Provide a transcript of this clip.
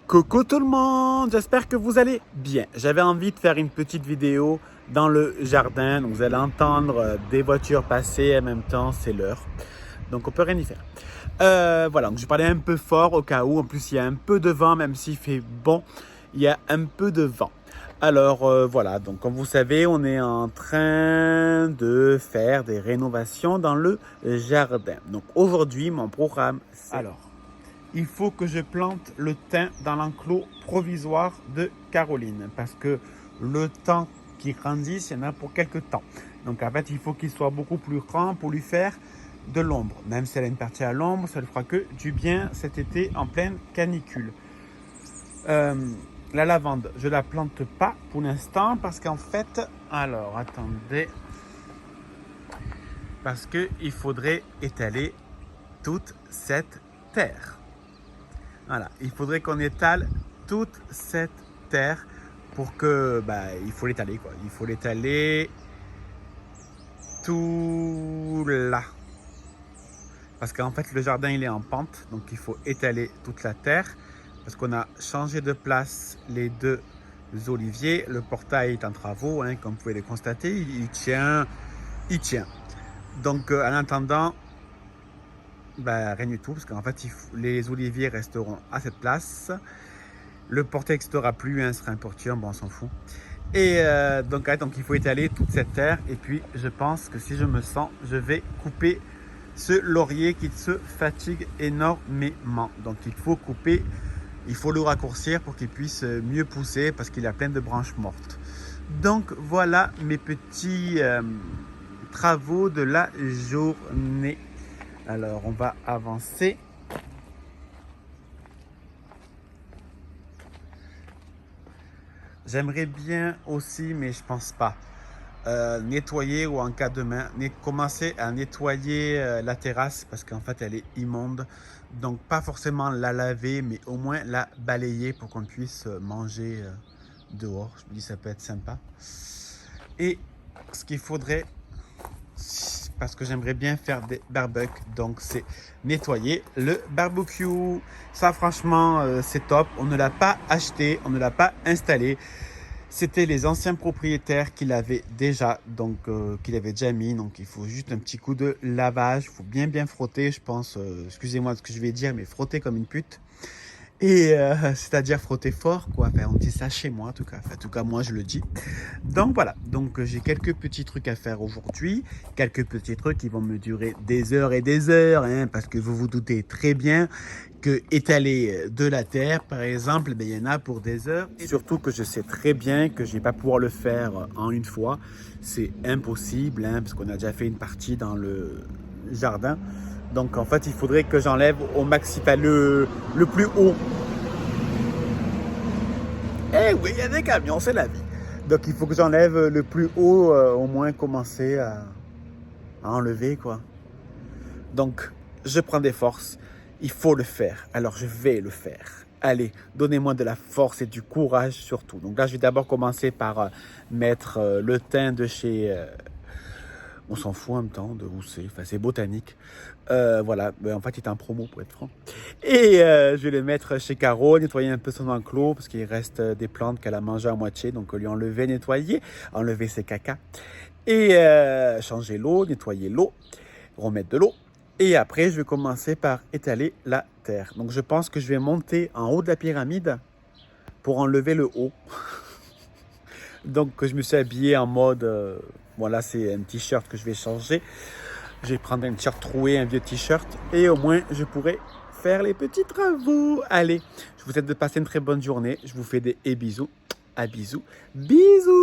Coucou tout le monde, j'espère que vous allez bien. J'avais envie de faire une petite vidéo dans le jardin. Donc vous allez entendre des voitures passer en même temps, c'est l'heure. Donc on peut rien y faire. Voilà, donc je parlais un peu fort au cas où. En plus il y a un peu de vent, même s'il fait bon, il y a un peu de vent. Alors voilà, donc comme vous savez, on est en train de faire des rénovations dans le jardin. Donc aujourd'hui, mon programme, c'est... Alors, il faut que je plante le thym dans l'enclos provisoire de Caroline parce que le temps qu'il grandisse, il y en a pour quelques temps. Donc en fait, il faut qu'il soit beaucoup plus grand pour lui faire de l'ombre. Même si elle a une partie à l'ombre, ça ne fera que du bien cet été en pleine canicule. La lavande, je ne la plante pas pour l'instant parce qu'en fait, alors attendez, parce qu'il faudrait étaler toute cette terre. Voilà, il faudrait qu'on étale toute cette terre pour que, il faut l'étaler quoi. Il faut l'étaler tout là. Parce qu'en fait, le jardin il est en pente, donc il faut étaler toute la terre. Parce qu'on a changé de place les deux oliviers. Le portail est en travaux, hein, comme vous pouvez le constater. Il tient. Donc en attendant, rien du tout, parce qu'en fait, les oliviers resteront à cette place. Le portail n'existera plus, hein, ce sera un portier, bon, on s'en fout. Et donc il faut étaler toute cette terre. Et puis, je pense que si je me sens, je vais couper ce laurier qui se fatigue énormément. Donc, il faut couper, il faut le raccourcir pour qu'il puisse mieux pousser parce qu'il a plein de branches mortes. Donc, voilà mes petits travaux de la journée. Alors, on va avancer. J'aimerais bien aussi, mais je pense pas, nettoyer ou en cas de main, commencer à nettoyer la terrasse parce qu'en fait, elle est immonde. Donc, pas forcément la laver, mais au moins la balayer pour qu'on puisse manger dehors. Je me dis, ça peut être sympa. Et ce qu'il faudrait, parce que j'aimerais bien faire des barbecues, donc c'est nettoyer le barbecue. Ça franchement c'est top, on ne l'a pas acheté, on ne l'a pas installé, c'était les anciens propriétaires qui l'avaient déjà, donc qui l'avaient déjà mis, donc il faut juste un petit coup de lavage, il faut bien frotter, je pense, excusez-moi de ce que je vais dire, mais frotter comme une pute. Et c'est-à-dire frotter fort, quoi. Enfin, on dit ça chez moi, en tout cas. Enfin, en tout cas, moi, je le dis. Donc, voilà. Donc, j'ai quelques petits trucs à faire aujourd'hui. Quelques petits trucs qui vont me durer des heures et des heures, hein, parce que vous vous doutez très bien que étaler de la terre, par exemple, il y en a pour des heures. Et surtout que je sais très bien que je ne vais pas pouvoir le faire en une fois. C'est impossible, hein, parce qu'on a déjà fait une partie dans le jardin. Donc en fait, il faudrait que j'enlève au maximum le plus haut. Eh oui, il y a des camions, c'est la vie. Donc il faut que j'enlève le plus haut, au moins commencer à enlever quoi. Donc je prends des forces, il faut le faire. Alors je vais le faire. Allez, donnez-moi de la force et du courage surtout. Donc là, je vais d'abord commencer par mettre le thym de chez... on s'en fout en même temps de où c'est, enfin c'est botanique. Voilà, en fait il est en promo pour être franc. Et je vais le mettre chez Caro, nettoyer un peu son enclos parce qu'il reste des plantes qu'elle a mangées à moitié. Donc lui enlever, nettoyer, enlever ses caca. Et changer l'eau, nettoyer l'eau, remettre de l'eau. Et après je vais commencer par étaler la terre. Donc je pense que je vais monter en haut de la pyramide pour enlever le haut. Donc je me suis habillé en mode... voilà, c'est un t-shirt que je vais changer. Je vais prendre un t-shirt troué, un vieux t-shirt. Et au moins, je pourrai faire les petits travaux. Allez, je vous souhaite de passer une très bonne journée. Je vous fais des bisous. À bisous. Bisous.